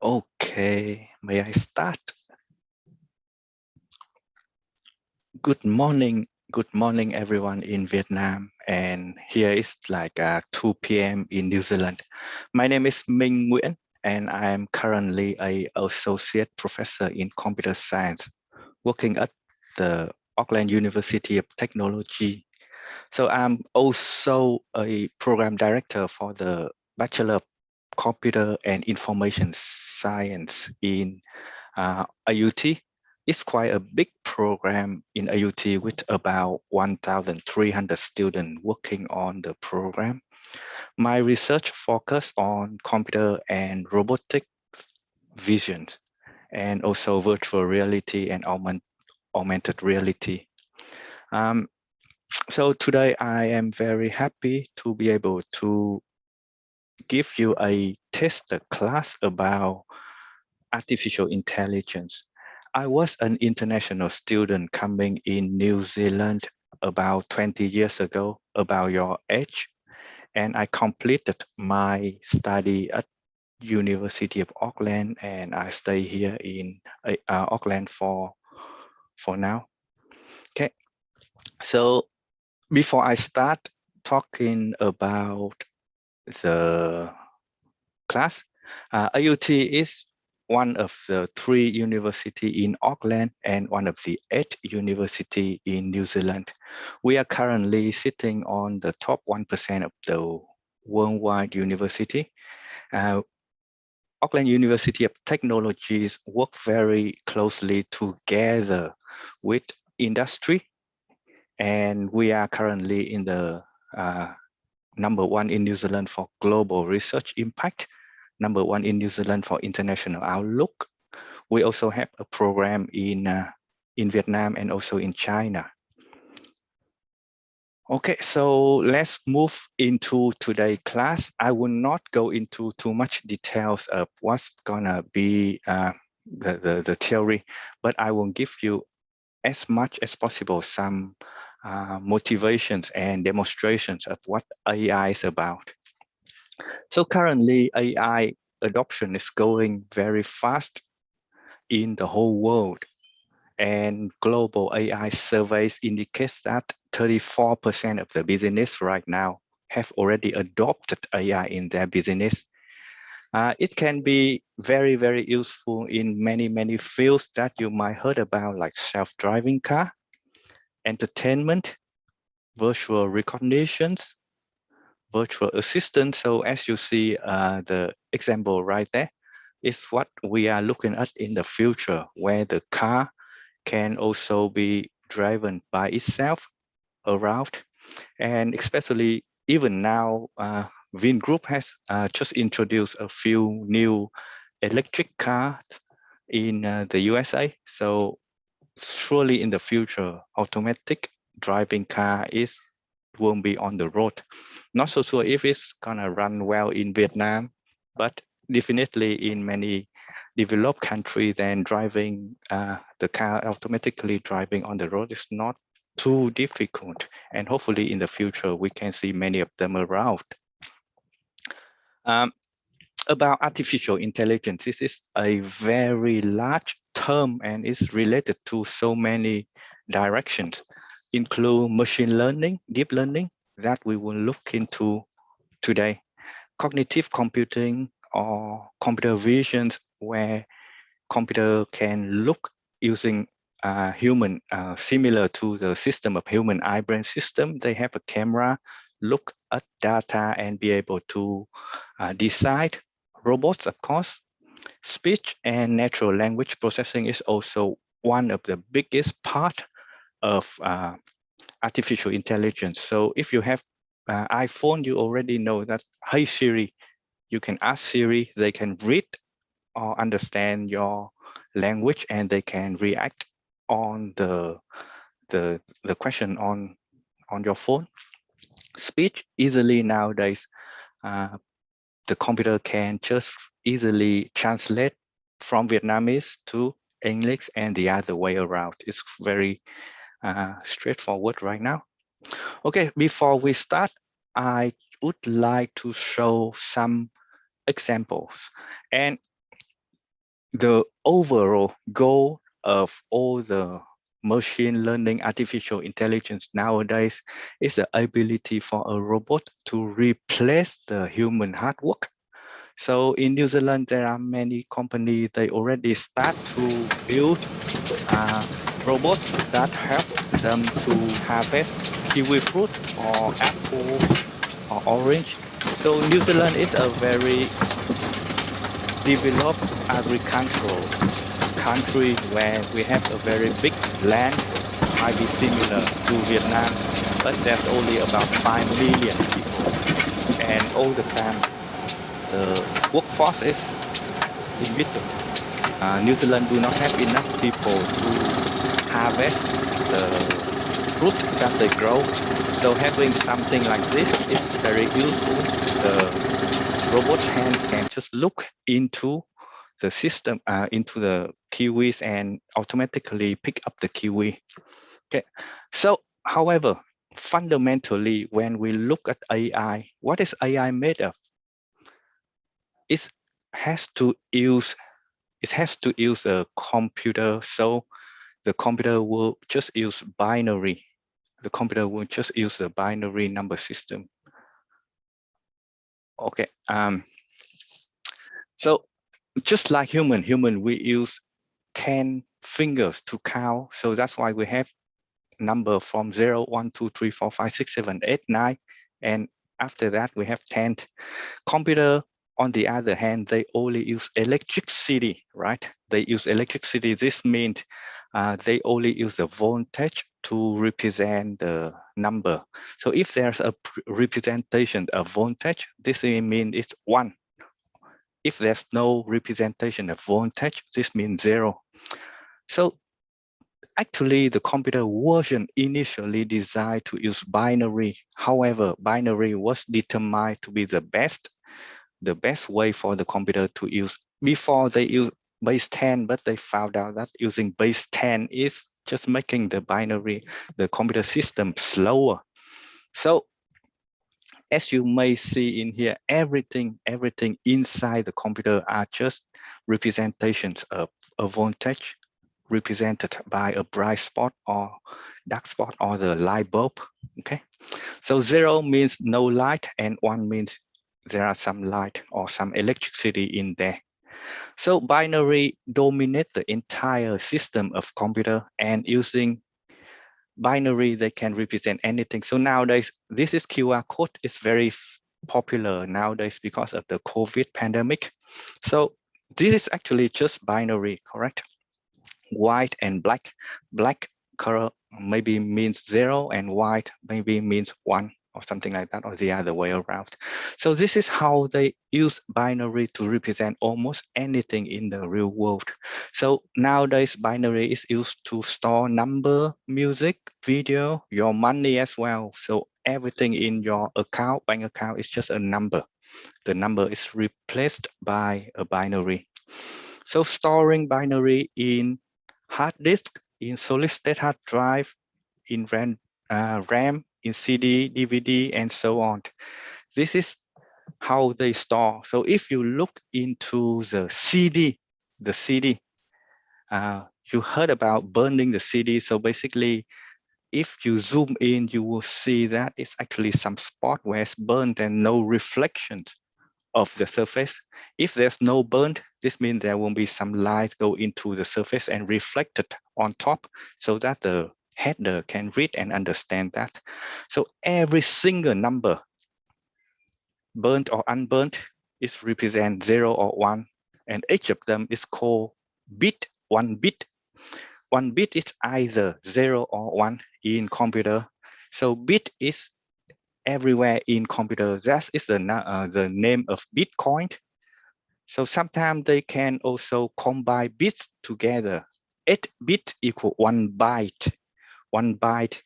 Okay, may I start? Good morning everyone in Vietnam, and here is like 2 p.m. in New Zealand. My name is Minh Nguyễn, and I am currently a associate professor in computer science, working at the Auckland University of Technology. So I'm also a program director for the Bachelor of Computer and Information Science in AUT. It's quite a big program in AUT with about 1,300 students working on the program. My research focus on computer and robotic vision, and also virtual reality and augmented reality. So today I am very happy to be able to give you a test class about artificial intelligence. I was an international student coming in New Zealand about 20 years ago, about your age, and I completed my study at University of Auckland, and I stay here in Auckland for now. Okay, so before I start talking about the class, AUT is one of the 3 university in Auckland and one of the 8 university in New Zealand. We are currently sitting on the top 1% of the worldwide university. Auckland University of Technologies work very closely together with industry, and we are currently in the number 1 in New Zealand for global research impact, number 1 in New Zealand for international outlook. We also have a program in Vietnam and also in China. Okay, so let's move into today's class. I will not go into too much details of what's gonna be the theory, but I will give you as much as possible some motivations and demonstrations of what AI is about. So currently AI adoption is going very fast in the whole world, and global AI surveys indicates that 34% of the business right now have already adopted AI in their business. It can be very, very useful in many fields that you might heard about, like self-driving car, entertainment, virtual recognitions, virtual assistant. So as you see the example right there, is what we are looking at in the future, where the car can also be driven by itself around. And especially even now, Vingroup has just introduced a few new electric cars in the USA. So surely in the future, automatic driving car won't be on the road. Not so sure if it's gonna run well in Vietnam, but definitely in many developed countries, then driving the car automatically driving on the road is not too difficult. And hopefully in the future, we can see many of them around. About artificial intelligence, this is a very large term and is related to so many directions, include machine learning, deep learning, that we will look into today, cognitive computing or computer visions, where computer can look using human, similar to the system of human eye brain system. They have a camera, look at data and be able to decide. Robots, of course. Speech and natural language processing is also one of the biggest part of artificial intelligence. So if you have iPhone, you already know that, hey Siri, you can ask Siri, they can read or understand your language, and they can react on the question on your phone. Speech easily nowadays, the computer can just easily translate from Vietnamese to English and the other way around. It's very straightforward right now. Okay, before we start, I would like to show some examples. And the overall goal of all the machine learning, artificial intelligence nowadays is the ability for a robot to replace the human hard work. So in New Zealand, there are many companies, they already start to build robots that help them to harvest kiwi fruit or apples or orange. So New Zealand is a very developed agricultural country where we have a very big land, might be similar to Vietnam, but there's only about 5 million people. And all the time, the workforce is limited. New Zealand do not have enough people to harvest the fruit that they grow. So having something like this is very useful. The robot hands can just look into the system, into the kiwis and automatically pick up the kiwi. Okay. So, however, fundamentally, when we look at AI, what is AI made of? It has to use a computer. So the computer will just use binary. The computer will just use the binary number system. Okay. So just like human, we use 10 fingers to count. So that's why we have number from 0, 1, 2, 3, 4, 5, 6, 7, 8, 9. And after that, we have 10. Computer, on the other hand, they only use electricity, right? They use electricity. This means they only use the voltage to represent the number. So if there's a representation of voltage, this means it's 1. If there's no representation of voltage, this means 0. So actually, the computer wasn't initially designed to use binary. However, binary was determined to be the best way for the computer to use. Before they used base 10, but they found out that using base 10 is just making the computer system slower. So as you may see in here, everything inside the computer are just representations of a voltage represented by a bright spot or dark spot or the light bulb. Okay, so 0 means no light and 1 means there are some light or some electricity in there. So binary dominate the entire system of computer, and using binary, they can represent anything. So nowadays, this is QR code is very popular nowadays because of the COVID pandemic. So this is actually just binary, correct? White and black. Black color maybe means 0 and white maybe means 1 or something like that, or the other way around. So this is how they use binary to represent almost anything in the real world. So nowadays, binary is used to store number, music, video, your money as well. So everything in your account, bank account, is just a number. The number is replaced by a binary. So storing binary in hard disk, in solid state hard drive, in RAM, in CD, DVD, and so on. This is how they store. So if you look into the CD, you heard about burning the CD. So basically, if you zoom in, you will see that it's actually some spot where it's burned and no reflections of the surface. If there's no burn, this means there will be some light go into the surface and reflected on top so that the header can read and understand that. So every single number, burnt or unburnt, is represent 0 or 1, and each of them is called bit, 1 bit. 1 bit is either 0 or 1 in computer. So bit is everywhere in computer. That is the name of Bitcoin. So sometimes they can also combine bits together. 8 bit equal 1 byte. 1 byte.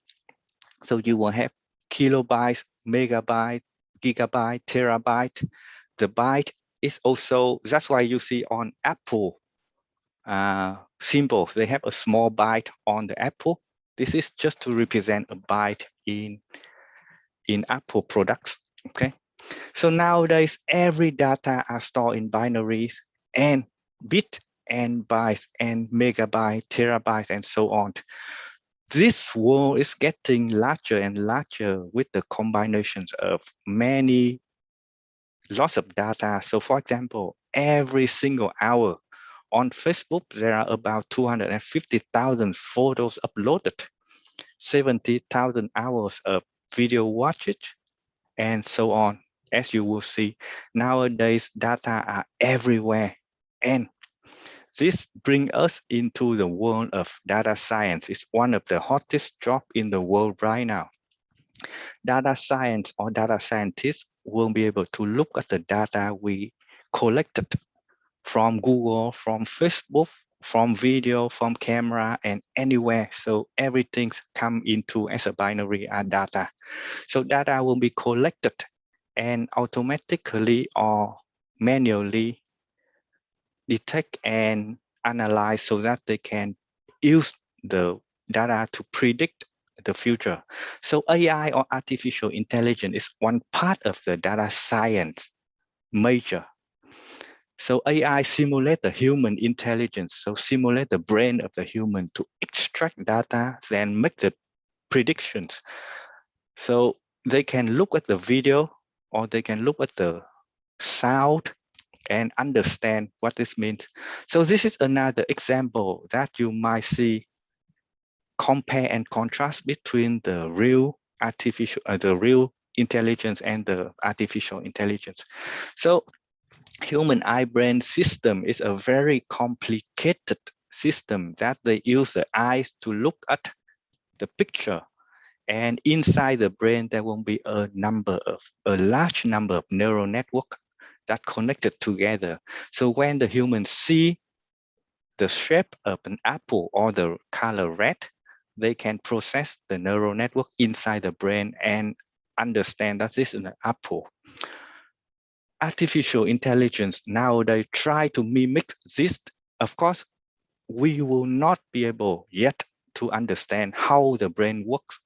So you will have kilobytes, megabyte, gigabyte, terabyte. The byte is also, that's why you see on Apple symbol, they have a small byte on the Apple. This is just to represent a byte in Apple products. Okay. So nowadays, every data are stored in binaries, and bit and bytes and megabytes, terabytes, and so on. This world is getting larger and larger with the combinations of many lots of data. So for example, every single hour on Facebook, there are about 250,000 photos uploaded, 70,000 hours of video watched, and so on. As you will see, nowadays data are everywhere. And this brings us into the world of data science. It's one of the hottest jobs in the world right now. Data science or data scientists will be able to look at the data we collected from Google, from Facebook, from video, from camera, and anywhere. So everything come into as a binary data. So data will be collected and automatically or manually detect and analyze so that they can use the data to predict the future. So AI or artificial intelligence is one part of the data science major. So AI simulate the human intelligence, so simulate the brain of the human to extract data, then make the predictions. So they can look at the video or they can look at the sound and understand what this means. So this is another example that you might see compare and contrast between the real intelligence and the artificial intelligence. So human eye brain system is a very complicated system that they use the eyes to look at the picture. And inside the brain, there will be a large number of neural network that connected together. So when the humans see the shape of an apple or the color red, they can process the neural network inside the brain and understand that this is an apple. Artificial intelligence nowadays try to mimic this. Of course, we will not be able yet to understand how the brain works.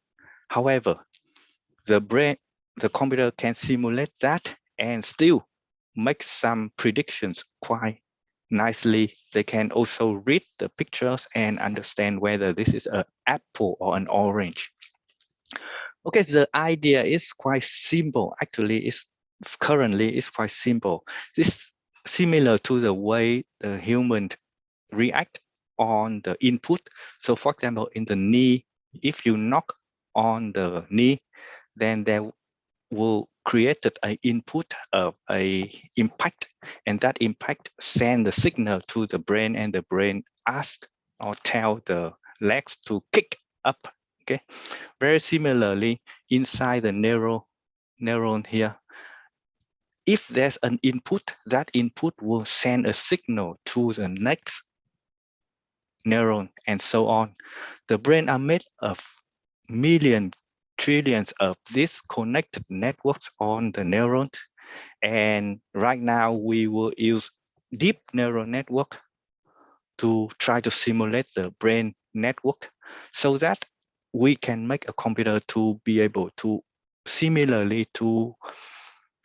However, the computer can simulate that and still make some predictions quite nicely. They can also read the pictures and understand whether this is an apple or an orange. Okay, the idea is quite simple. Actually, currently it's quite simple. This similar to the way the human react on the input. So for example, in the knee, if you knock on the knee, then there will create an input of a impact, and that impact send the signal to the brain, and the brain ask or tell the legs to kick up. Okay, very similarly inside the neuron here, if there's an input, that input will send a signal to the next neuron, and so on. The brain are made of millions, trillions of these connected networks on the neurons. And right now we will use deep neural network to try to simulate the brain network so that we can make a computer to be able to similarly to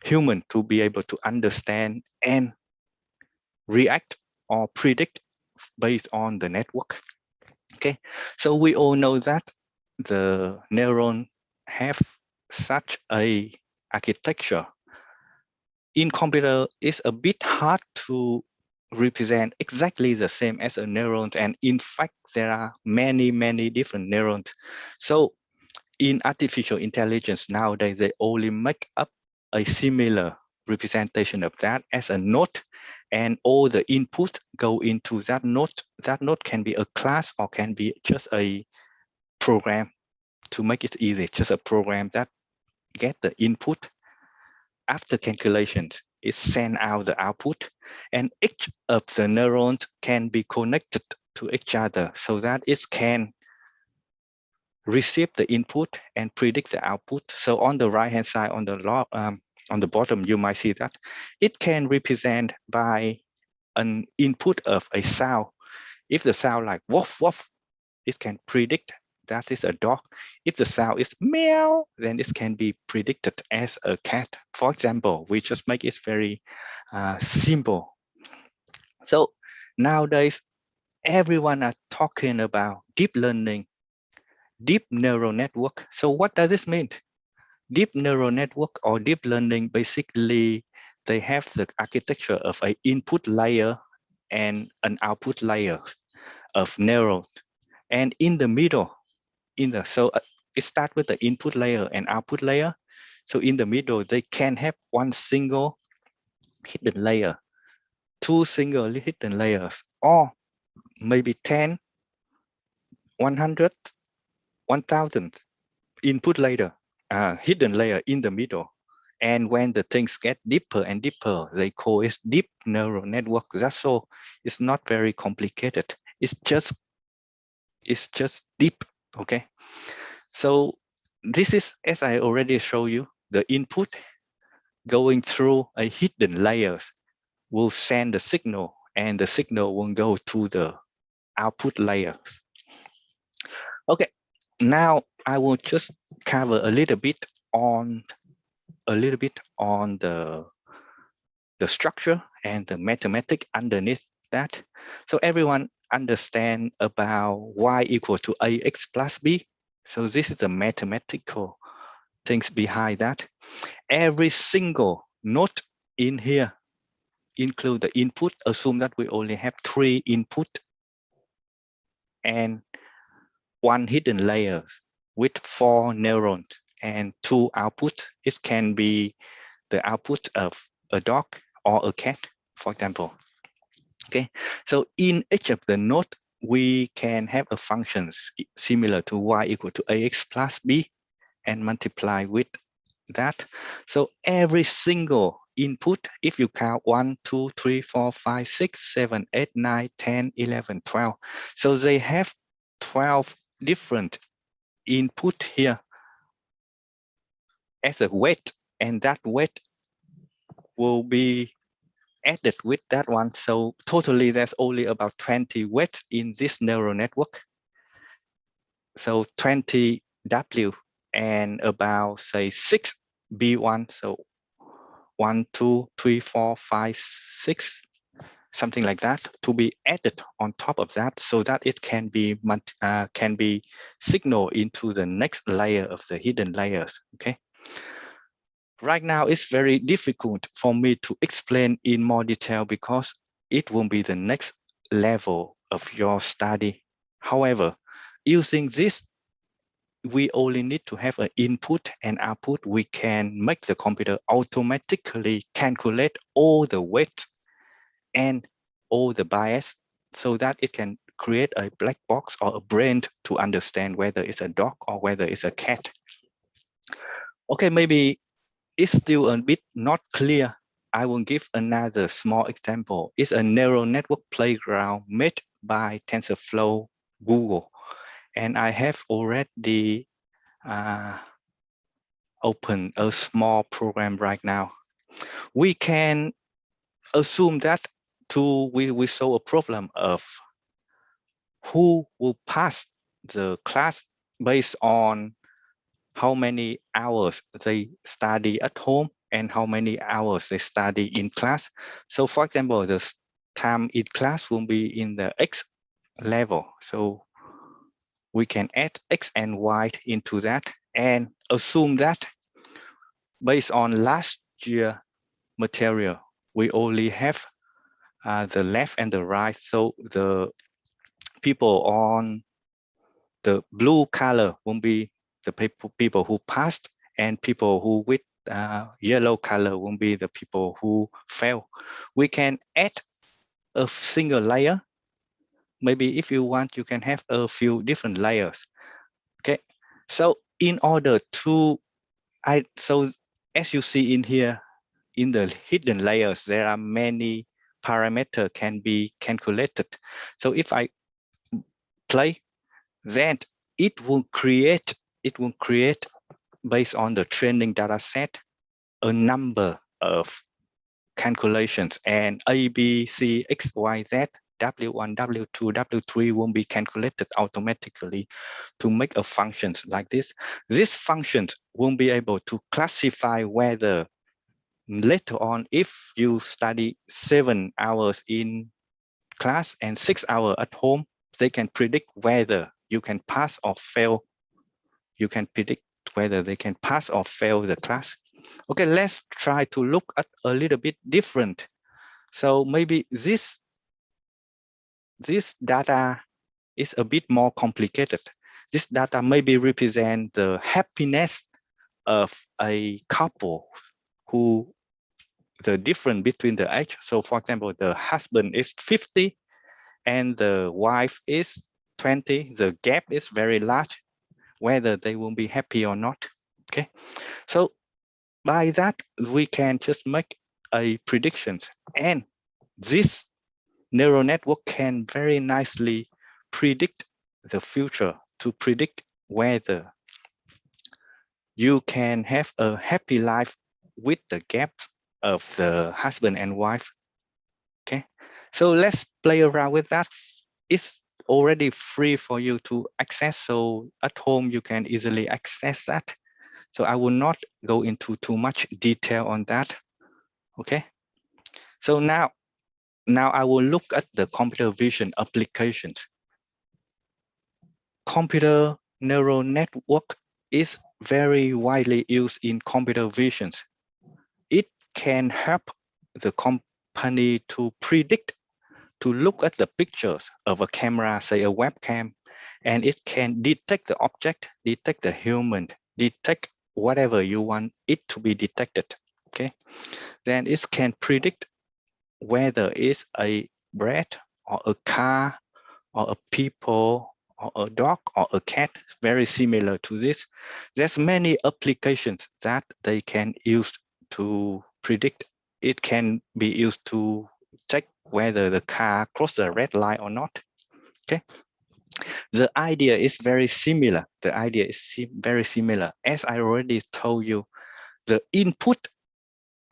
human to be able to understand and react or predict based on the network. Okay, so we all know that the neuron have such a architecture. In computer, it's a bit hard to represent exactly the same as a neuron, and in fact, there are many, many different neurons. So in artificial intelligence nowadays, they only make up a similar representation of that as a node, and all the input go into that node. That node can be a class or can be just a program. To make it easy, just a program that get the input. After calculations, it send out the output, and each of the neurons can be connected to each other so that it can receive the input and predict the output. So on the right hand side, on the bottom, you might see that it can represent by an input of a sound. If the sound like woof woof, it can predict that is a dog. If the sound is meow, then it can be predicted as a cat. For example, we just make it very simple. So Nowadays, everyone are talking about deep learning, deep neural network. So what does this mean? Deep neural network or deep learning, basically, they have the architecture of an input layer and an output layer of neural. And in the middle, it starts with the input layer and output layer. So in the middle, they can have one single hidden layer, two single hidden layers, or maybe 10, 100, 1000 input layer, hidden layer in the middle. And when the things get deeper and deeper, they call it deep neural network. That's all. It's not very complicated. It's just deep. Okay. So this is, as I already showed you, the input going through a hidden layers will send the signal, and the signal will go to the output layer. Okay. Now I will just cover a little bit on the structure and the mathematics underneath that. So everyone understand about y equal to ax plus b. So this is the mathematical things behind that. Every single node in here include the input. Assume that we only have 3 input and 1 hidden layer with 4 neurons and 2 output. It can be the output of a dog or a cat, for example. Okay, so in each of the node, we can have a function similar to y equal to ax plus b and multiply with that. So every single input, if you count 1, 2, 3, 4, 5, 6, 7, 8, 9, 10, 11, 12. So they have 12 different input here as a weight, and that weight will be added with that one. So totally there's only about 20 weights in this neural network. So 20 W and about say 6 B1. So 1, 2, 3, 4, 5, 6, something like that to be added on top of that, so that it can be signaled into the next layer of the hidden layers. Okay. Right now, it's very difficult for me to explain in more detail because it will be the next level of your study. However, using this, we only need to have an input and output. We can make the computer automatically calculate all the weights and all the bias so that it can create a black box or a brain to understand whether it's a dog or whether it's a cat. Okay, maybe it's still a bit not clear. I will give another small example. It's a neural network playground made by TensorFlow Google. And I have already opened a small program right now. We can assume that we solve a problem of who will pass the class based on how many hours they study at home and how many hours they study in class. So for example, the time in class will be in the X level. So we can add X and Y into that and assume that based on last year material, we only have the left and the right. So the people on the blue color will be the people who passed, and people who with yellow color will be the people who fail. We can add a single layer. Maybe if you want, you can have a few different layers. Okay, so in order to, so as you see in here, in the hidden layers, there are many parameters can be calculated. So if I play, then it will create based on the training data set a number of calculations, and A, B, C, X, Y, Z, W1, W2, W3 will be calculated automatically to make a functions like this. These functions will be able to classify whether later on, if you study 7 hours in class and 6 hours at home, they can predict whether you can pass or fail. You can predict whether they can pass or fail the class. Okay, let's try to look at a little bit different. So maybe this data is a bit more complicated. This data maybe represent the happiness of a couple who the difference between the age. So for example, the husband is 50 and the wife is 20. The gap is very large, whether they will be happy or not. Okay, so by that we can just make a predictions, and this neural network can very nicely predict the future, to predict whether you can have a happy life with the gaps of the husband and wife. Okay, so let's play around with that. It's already free for you to access, so at home you can easily access that. So I will not go into too much detail on that. Okay, so now I will look at the computer vision applications. Computer neural network is very widely used in computer visions. It can help the company to predict, to look at the pictures of a camera, say a webcam, and it can detect the object, detect the human, detect whatever you want it to be detected. Okay, then it can predict whether it's a bread or a car or a people or a dog or a cat, very similar to this. There's many applications that they can use to predict. It can be used to check whether the car crossed the red line or not. Okay, the idea is very similar. The idea is very similar. As I already told you, the input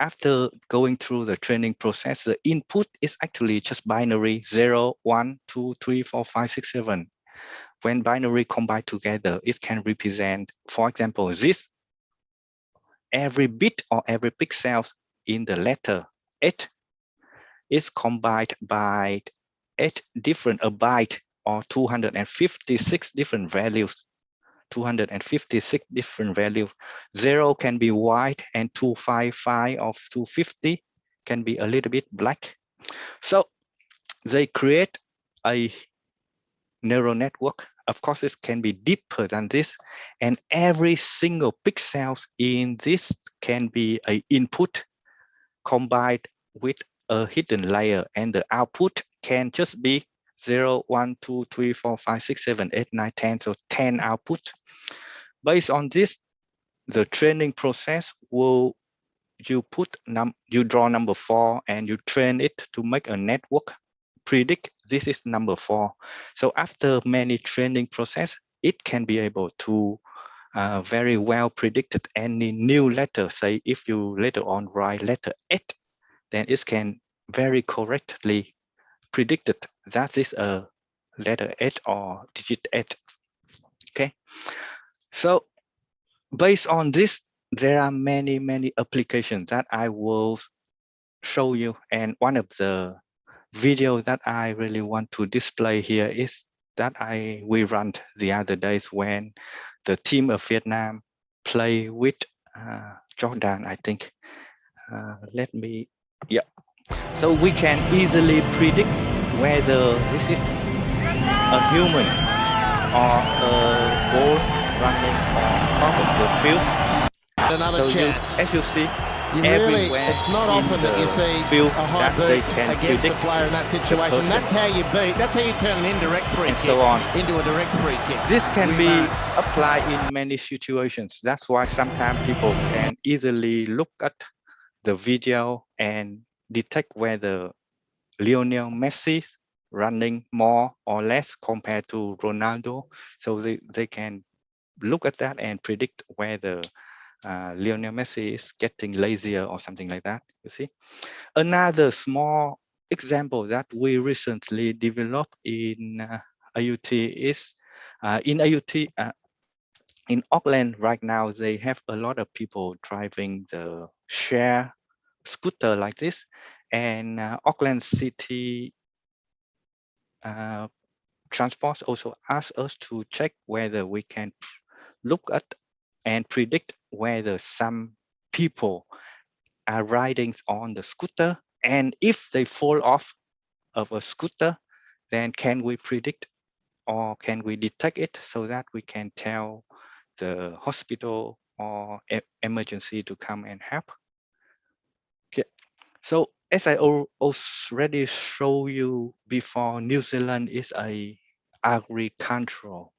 after going through the training process, the input is actually just binary 0, 1, 2, 3, 4, 5, 6, 7. When binary combined together, it can represent, for example, this. Every bit or every pixel in the letter 8 is combined by 8 different a byte or 256 different values. 256 different values. 0 can be white and 255 or 250 can be a little bit black. So they create a neural network. Of course, it can be deeper than this, and every single pixel in this can be an input combined with a hidden layer, and the output can just be 0, 1, 2, 3, 4, 5, 6, 7, 8, 9, 10. So 10 output. Based on this, the training process will you draw number 4 and you train it to make a network predict this is number 4. So after many training process, it can be able to very well predicted any new letter. Say if you later on write letter 8, then it can very correctly predicted that is a letter 8 or digit 8. Okay, so based on this, there are many applications that I will show you, and one of the video that I really want to display here is that we ran the other days when the team of Vietnam play with Jordan, I think. Let me, yeah. So we can easily predict whether this is a human or a ball running on top of the field. Another so chance. as you see, Really, it's not often that you see a high boot against a player in that situation. That's how you beat. That's how you turn an indirect free kick into a direct free kick. This can be applied in many situations. That's why sometimes people can easily look at the video and detect whether Lionel Messi running more or less compared to Ronaldo. So they can look at that and predict whether Lionel Messi is getting lazier or something like that, you see. Another small example that we recently developed in IoT is in IoT, in Auckland right now, they have a lot of people driving the share scooter like this. And Auckland City transport also asks us to check whether we can look at and predict whether some people are riding on the scooter, and if they fall off of a scooter, then can we predict or can we detect it so that we can tell the hospital or emergency to come and help? Okay. So as I already showed you before, New Zealand is a agricultural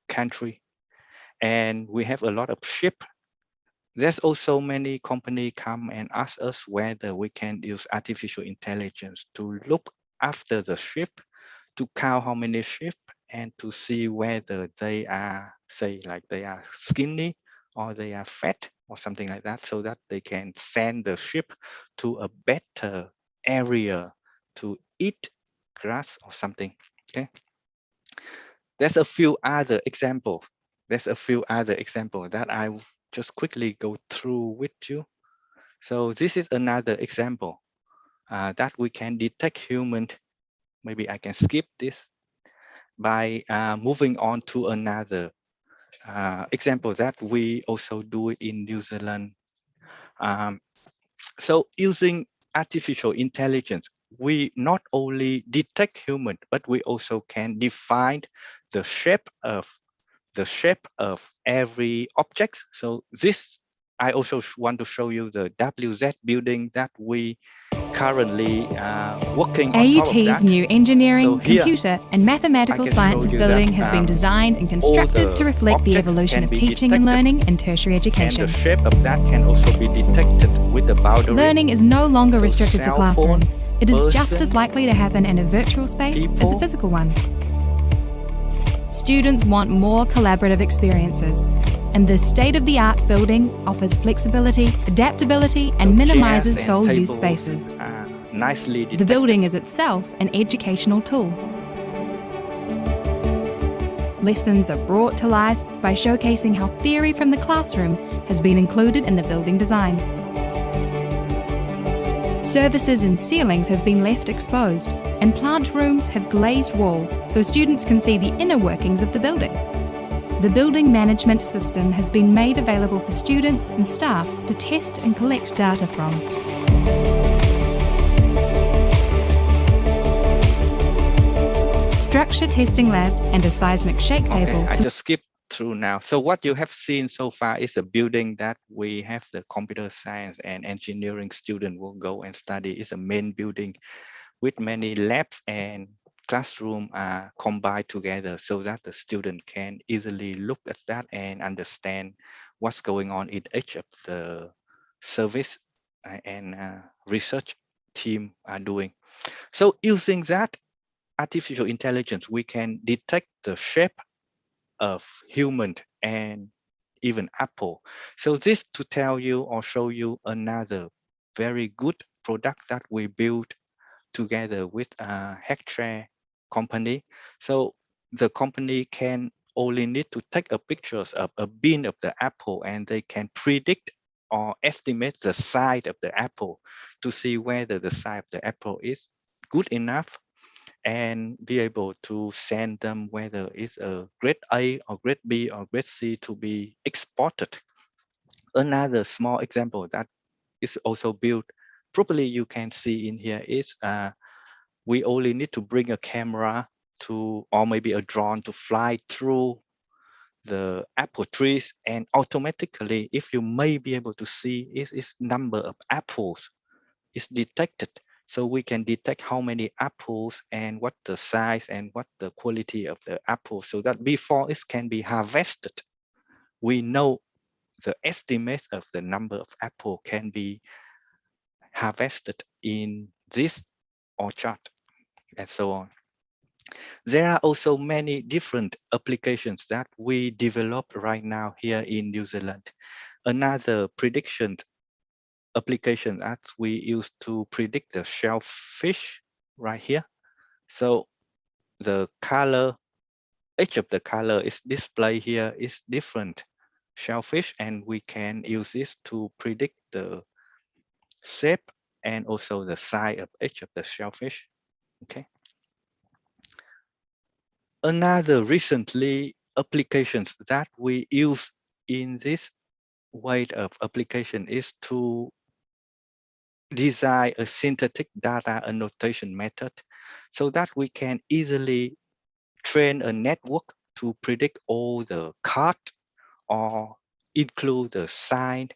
country, and we have a lot of sheep. There's also many companies come and ask us whether we can use artificial intelligence to look after the sheep, to count how many sheep, and to see whether they are, say, like they are skinny or they are fat or something like that, so that they can send the sheep to a better area to eat grass or something. Okay. There's a few other examples. That I just quickly go through with you. So this is another example that we can detect human. Maybe I can skip this by moving on to another example that we also do in New Zealand. So using artificial intelligence, we not only detect human, but we also can define the shape of every object. So this, I also want to show you the WZ building that we currently working on top of that. AUT's new engineering, computer and mathematical sciences building has been designed and constructed to reflect the evolution of teaching and learning in tertiary education. And the shape of that can also be detected with the boundary. Learning is no longer restricted to classrooms. It is just as likely to happen in a virtual space as a physical one. Students want more collaborative experiences, and this state-of-the-art building offers flexibility, adaptability, and minimizes sole-use spaces. Nicely detected. The building is itself an educational tool. Lessons are brought to life by showcasing how theory from the classroom has been included in the building design. Surfaces and ceilings have been left exposed, and plant rooms have glazed walls so students can see the inner workings of the building. The building management system has been made available for students and staff to test and collect data from. Structure testing labs and a seismic shake table. I just skipped through now. So what you have seen so far is a building that we have the computer science and engineering student will go and study. It's a main building with many labs and classroom are combined together so that the student can easily look at that and understand what's going on in each of the service and research team are doing. So using that artificial intelligence, we can detect the shape of human and even apple. So this to tell you or show you another very good product that we built together with a Hectare company. So the company can only need to take a pictures of a bean of the apple, and they can predict or estimate the size of the apple to see whether the size of the apple is good enough and be able to send them whether it's a grade A or grade B or grade C to be exported. Another small example that is also built properly, you can see in here is we only need to bring a camera to, or maybe a drone to fly through the apple trees, and automatically, if you may be able to see, is number of apples is detected. So we can detect how many apples and what the size and what the quality of the apple, so that before it can be harvested, we know the estimate of the number of apple can be harvested in this orchard and so on. There are also many different applications that we develop right now here in New Zealand. Another prediction application that we use to predict the shellfish right here. So the color, each of the color is displayed here is different shellfish, and we can use this to predict the shape and also the size of each of the shellfish. Okay. Another recently applications that we use in this way of application is to design a synthetic data annotation method so that we can easily train a network to predict all the card or include the sign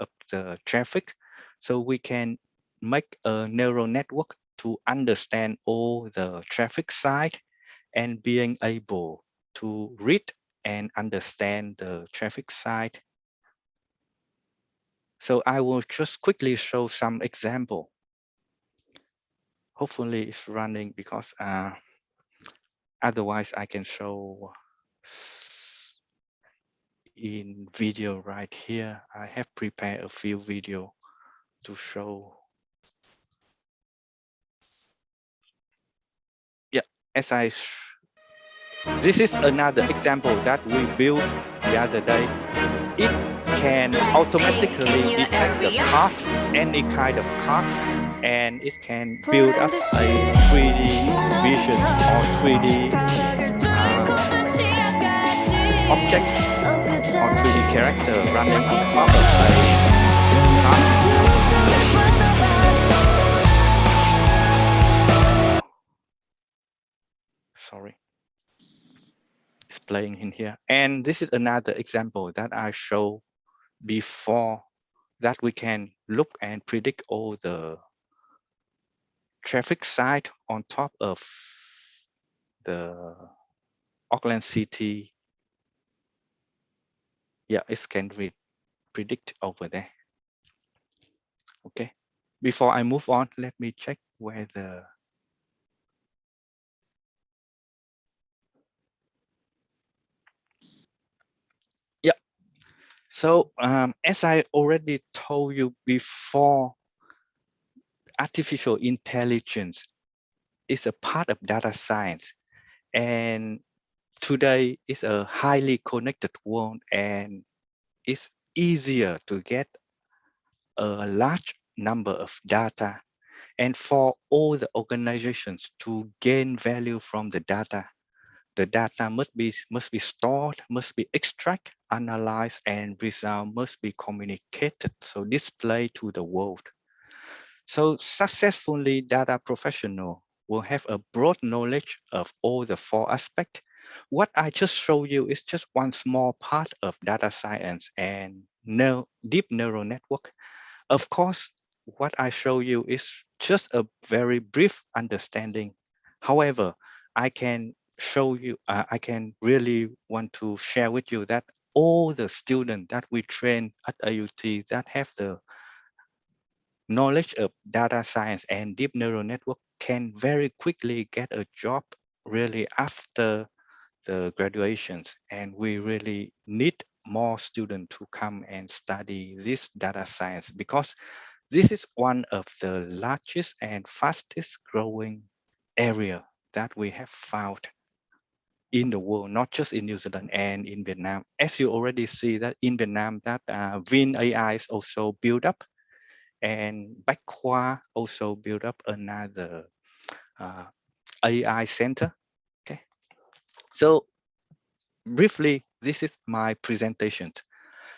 of the traffic. So we can make a neural network to understand all the traffic side and being able to read and understand the traffic side. So I will just quickly show some example. Hopefully it's running because otherwise I can show in video right here. I have prepared a few video to show. Yeah, this is another example that we built the other day. It can automatically detect the card, any kind of card, and it can build up a 3D vision or 3D object or 3D character running on top of a card. Sorry, it's playing in here. And this is another example that I show before, that we can look and predict all the traffic side on top of the Auckland City. Yeah, it can be predict over there. Okay, before I move on, let me check where the so as I already told you before, artificial intelligence is a part of data science, and today is a highly connected world, and it's easier to get a large number of data, and for all the organizations to gain value from the data must be stored, must be extracted, analyzed, and result must be communicated, so display to the world. So successfully data professional will have a broad knowledge of all the four aspects. What I just showed you is just one small part of data science and deep neural network. Of course, what I show you is just a very brief understanding. However, I can show you, I can really want to share with you that all the students that we train at AUT that have the knowledge of data science and deep neural network can very quickly get a job really after the graduations. And we really need more students to come and study this data science, because this is one of the largest and fastest growing area that we have found in the world, not just in New Zealand and in Vietnam. As you already see that in Vietnam, that Vin AI is also built up, and Khóa also built up another AI center. Okay, so briefly, this is my presentation.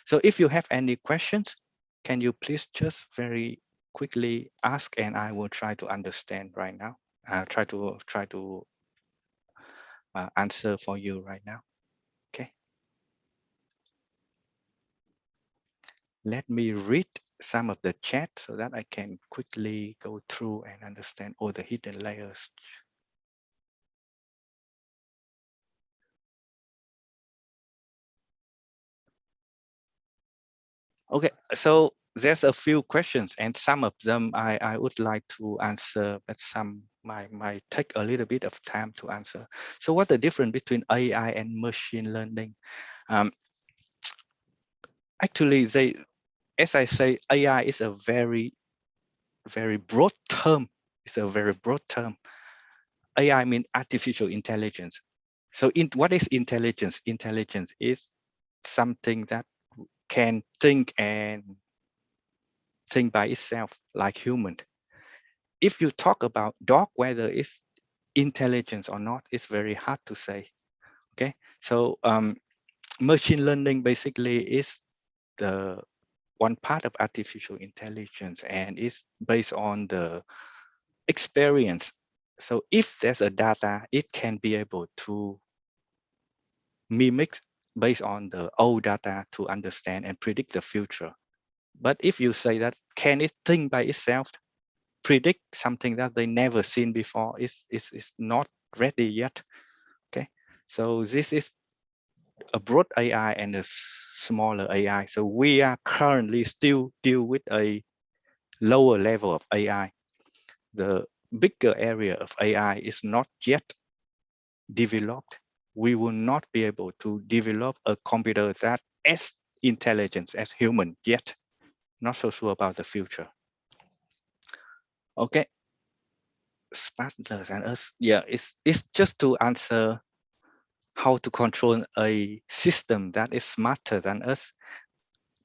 So if you have any questions, can you please just very quickly ask, and I will try to understand right now. Try to answer for you right now. Okay. Let me read some of the chat so that I can quickly go through and understand all the hidden layers. Okay, so there's a few questions, and some of them I would like to answer, but some might take a little bit of time to answer. So what's the difference between AI and machine learning? Actually, as I say, AI is a very broad term. It's a very broad term. AI means artificial intelligence. So what is intelligence? Intelligence is something that can think by itself like human. If you talk about dog, whether it's intelligence or not is very hard to say. Okay, so machine learning basically is the one part of artificial intelligence, and it's based on the experience. So if there's a data, it can be able to mimic based on the old data to understand and predict the future. But if you say that, can it think by itself, predict something that they never seen before, is not ready yet. Okay, so this is a broad AI and a smaller AI. So we are currently still deal with a lower level of AI. The bigger area of AI is not yet developed. We will not be able to develop a computer that as intelligent as human yet. Not so sure about the future. Okay, smarter than us. Yeah, it's just to answer how to control a system that is smarter than us.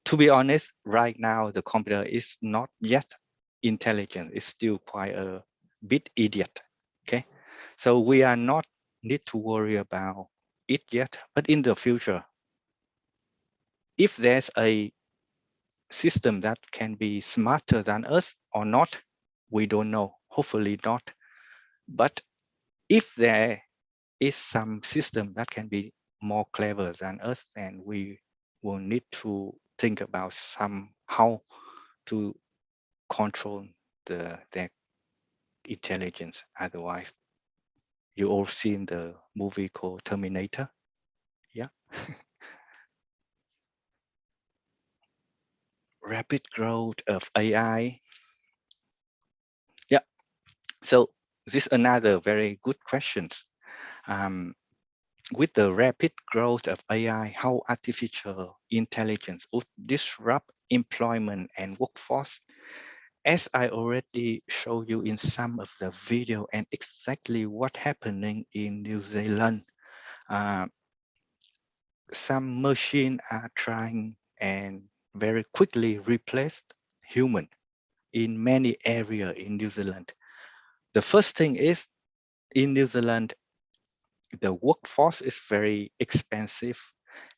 To be honest, right now the computer is not yet intelligent. It's still quite a bit idiot. Okay, so we are not need to worry about it yet. But in the future, if there's a system that can be smarter than us or not, we don't know. Hopefully not. But if there is some system that can be more clever than us, then we will need to think about how to control their intelligence. Otherwise, you all seen the movie called Terminator? Yeah. Rapid growth of AI. Yeah. So this is another very good question. With the rapid growth of AI, how artificial intelligence would disrupt employment and workforce? As I already showed you in some of the video, and exactly what happening in New Zealand, some machine are trying and very quickly replace human in many areas in New Zealand. The first thing is, in New Zealand, the workforce is very expensive,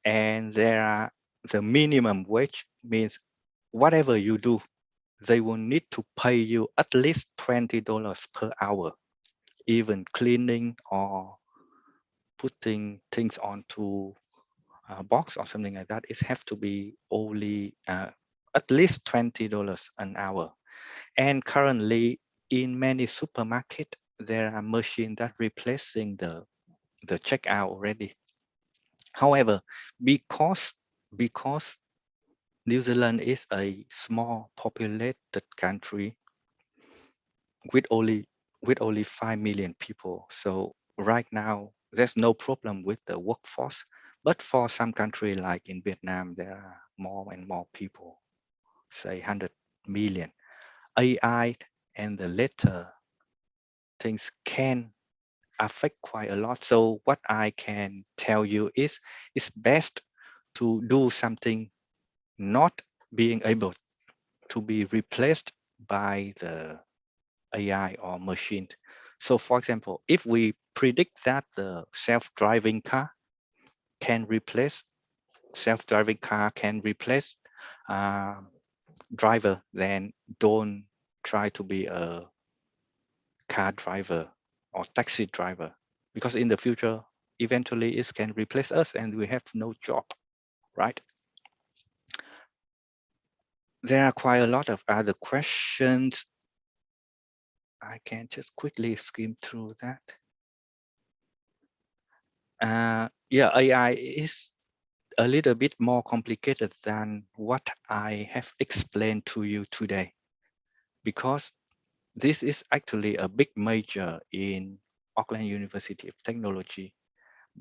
and the minimum wage means whatever you do, they will need to pay you at least $20 per hour. Even cleaning or putting things onto a box or something like that, it have to be only at least $20 an hour. And currently, in many supermarkets, there are machines that replacing the checkout already. However, because New Zealand is a small populated country with only 5 million people, so right now there's no problem with the workforce. But for some country like in Vietnam, there are more and more people, say 100 million. AI and the later things can affect quite a lot. So what I can tell you is it's best to do something not being able to be replaced by the AI or machine. So for example, if we predict that the self-driving car can replace driver, then don't try to be a car driver or taxi driver, because in the future, eventually it can replace us and we have no job, right? There are quite a lot of other questions. I can just quickly skim through that. Yeah, AI is a little bit more complicated than what I have explained to you today, because this is actually a big major in Auckland University of Technology.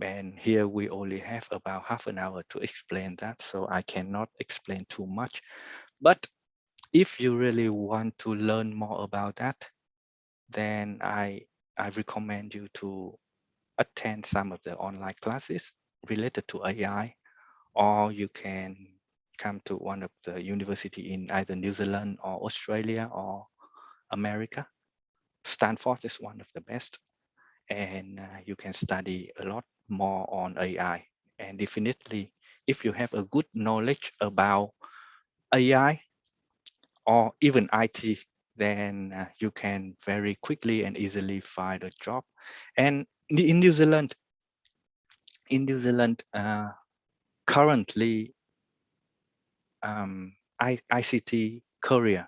And here we only have about half an hour to explain that, so I cannot explain too much. But if you really want to learn more about that, then I recommend you to attend some of the online classes related to AI, or you can come to one of the university in either New Zealand or Australia or America. Stanford is one of the best. and you can study a lot more on AI. And definitely, if you have a good knowledge about AI or even IT, then you can very quickly and easily find a job. And in New Zealand, currently, ICT career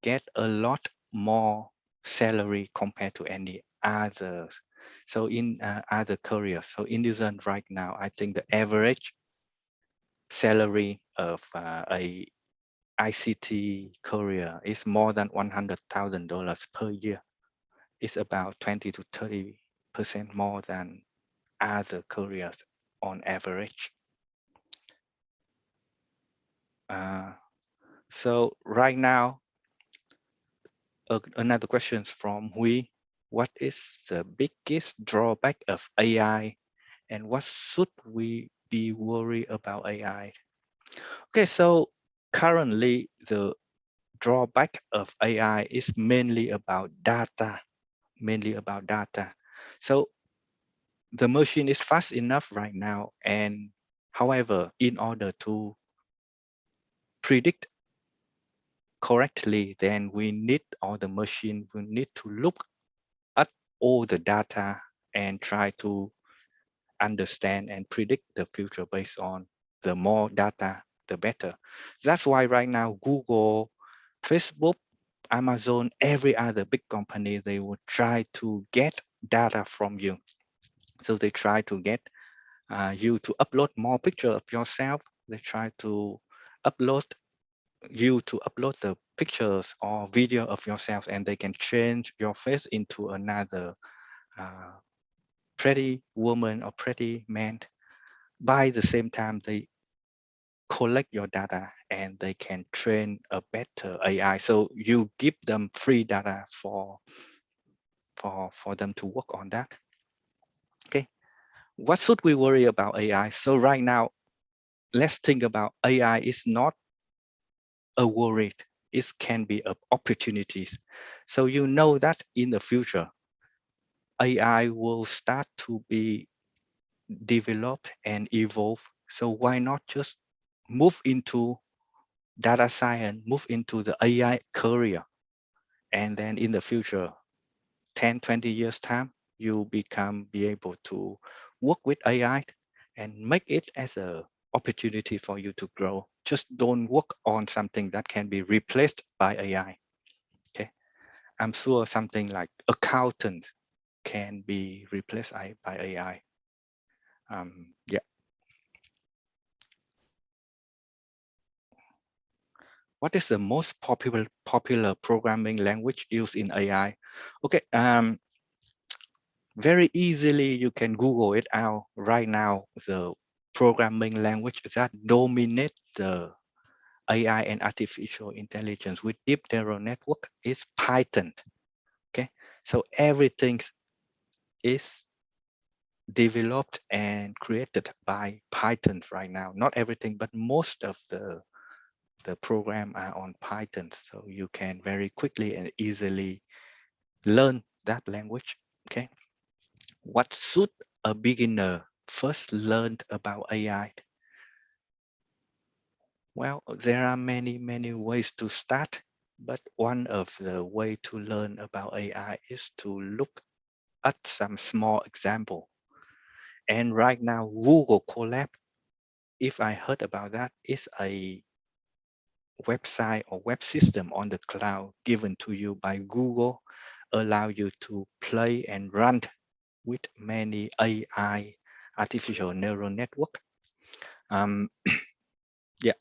get a lot more salary compared to any others. So in other careers, so in New Zealand right now, I think the average salary of a ICT career is more than $100,000 per year. It's about 20 to 30% more than other careers on average. So right now, another question from Huy. What is the biggest drawback of AI, and what should we be worried about AI? Okay, so currently the drawback of AI is mainly about data, So the machine is fast enough right now, and however, in order to predict correctly, then we need, or the machine will need to look at all the data and try to understand and predict the future based on the more data, the better. That's why right now, Google, Facebook, Amazon, every other big company, they will try to get data from you. So they try to get you to upload more pictures of yourself. They try to upload the pictures or video of yourself, and they can change your face into another pretty woman or pretty man. By the same time, they collect your data and they can train a better AI. So you give them free data for them to work on that. Okay, what should we worry about AI? So right now, let's think about AI is not a worry. It can be opportunities. So you know that in the future, AI will start to be developed and evolve. So why not just move into data science, move into the AI career, and then in the future, 10, 20 years time, you be able to work with AI and make it as a opportunity for you to grow. Just don't work on something that can be replaced by AI. Okay, I'm sure something like accountant can be replaced by AI. Yeah. What is the most popular programming language used in AI? Okay, very easily you can Google it out right now. The programming language that dominate the AI and artificial intelligence with deep neural network is Python. Okay, so everything is developed and created by Python right now. Not everything, but most of the program are on Python. So you can very quickly and easily learn that language. Okay, what should a beginner first learn about AI? Well, there are many ways to start, but one of the way to learn about AI is to look at some small example. And right now, Google Colab, if I heard about that, is a website or web system on the cloud given to you by Google, allow you to play and run with many AI, artificial neural network. Yeah,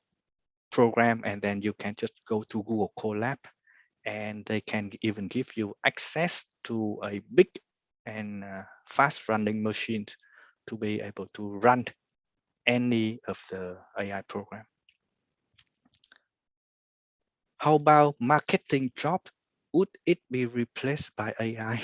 program, and then you can just go to Google Colab, and they can even give you access to a big and fast running machine to be able to run any of the AI program. How about marketing jobs? Would it be replaced by AI?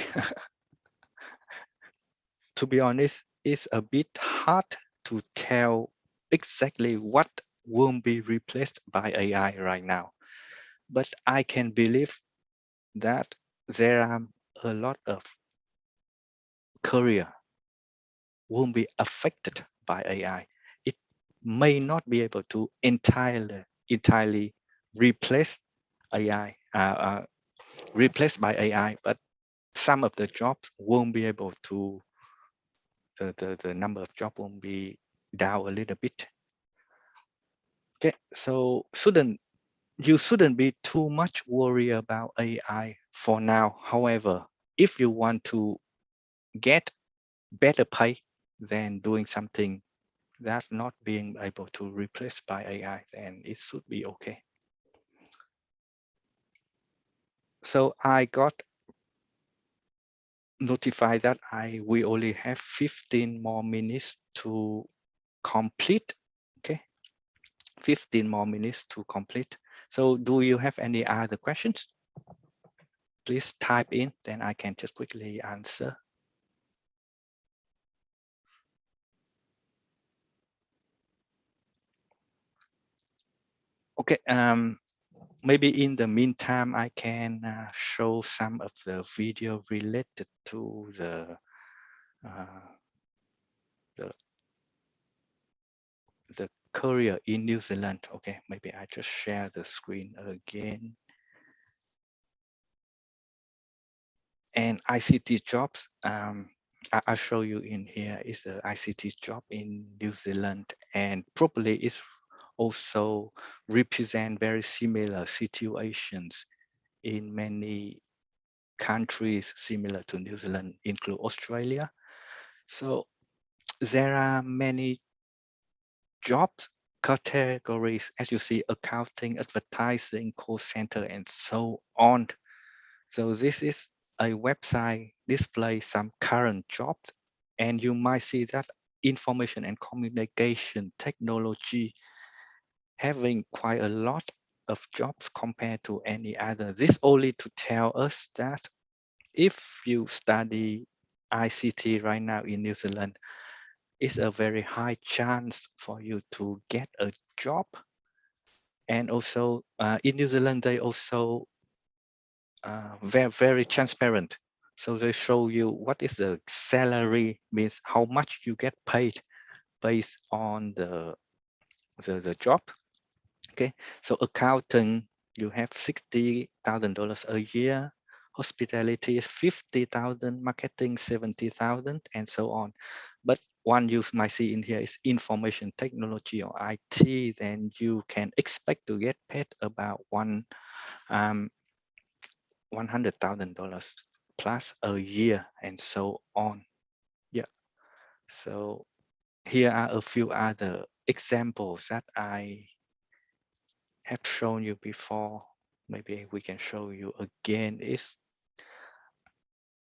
To be honest, it's a bit hard to tell exactly what won't be replaced by AI right now. But I can believe that there are a lot of career won't be affected by AI. It may not be able to entirely replace AI, replaced by AI, but some of the jobs won't be able to, the number of jobs won't be down a little bit. Okay, so you shouldn't be too much worried about AI for now. However, if you want to get better pay than doing something that's not being able to replace by AI, then it should be okay. So I got notified that we only have 15 more minutes to complete. Okay, 15 more minutes to complete. So do you have any other questions? Please type in, then I can just quickly answer. Okay, maybe in the meantime, I can show some of the video related to the career in New Zealand. Okay, maybe I just share the screen again. And ICT jobs, I'll show you in here is the ICT job in New Zealand, and probably it's also represent very similar situations in many countries similar to New Zealand, include Australia. So there are many jobs categories, as you see, accounting, advertising, call center, and so on. So this is a website display some current jobs, and you might see that information and communication technology having quite a lot of jobs compared to any other. This only to tell us that if you study ICT right now in New Zealand, it's a very high chance for you to get a job. And also in New Zealand, they also very transparent. So they show you what is the salary, means how much you get paid based on the job. Okay, so accounting, you have $60,000 a year. Hospitality is 50,000, marketing 70,000, and so on. But one you might see in here is information technology or IT. Then you can expect to get paid about $100,000 plus a year, and so on. Yeah. So here are a few other examples that I have shown you before. Maybe we can show you again. Is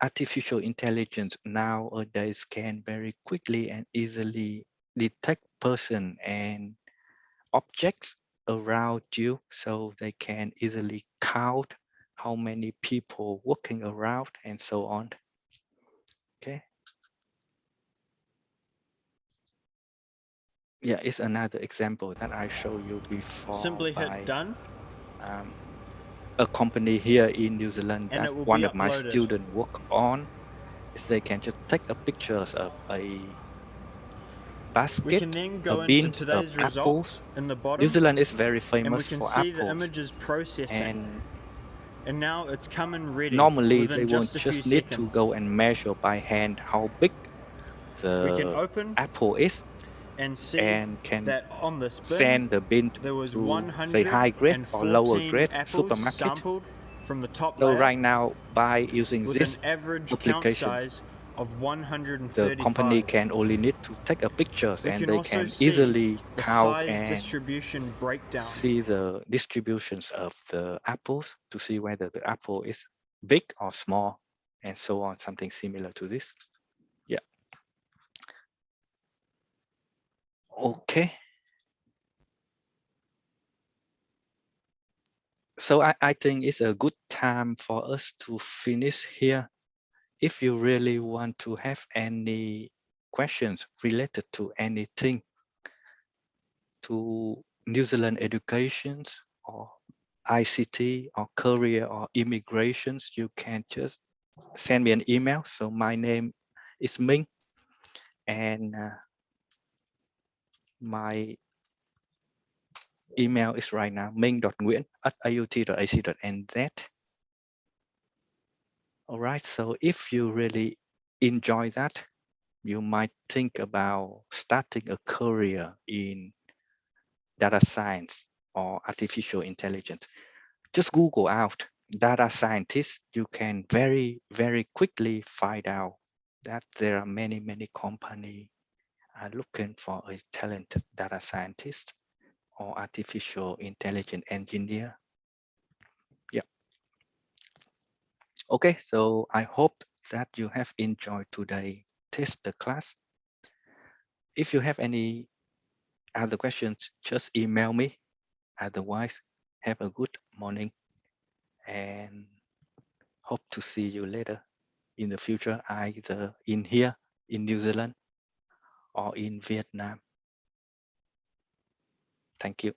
artificial intelligence nowadays can very quickly and easily detect person and objects around you, so they can easily count how many people walking around and so on. Okay. Yeah, it's another example that I showed you before. Simply hit done. A company here in New Zealand that one of my students work on is they can just take a pictures of a basket, we can then go a bin into today's of apples. In the bottom, New Zealand is very famous and we can for see apples. the images processing. And now it's coming ready. Normally, they won't just need to go and measure by hand how big the apple is, and see and can that on this bin, send the bin to say high grade or lower grade supermarket. From the top so layer, right now, by using this application, of 135. the company can only need to take a pictures, and they can easily count and distribution breakdown. see the distributions of the apples to see whether the apple is big or small, and so on, something similar to this. Yeah. Okay. So I think it's a good time for us to finish here. If you really want to have any questions related to anything to New Zealand educations or ICT or career or immigrations, you can just send me an email. So my name is Minh, and my email is right now minh.nguyễn@aut.ac.nz. All right, so if you really enjoy that, you might think about starting a career in data science or artificial intelligence. Just Google out data scientist. You can very, very quickly find out that there are many, many companies are looking for a talented data scientist or artificial intelligence engineer. Yeah. Okay, so I hope that you have enjoyed today's test class. If you have any other questions, just email me. Otherwise, have a good morning and hope to see you later in the future, either in here in New Zealand or in Vietnam. Thank you.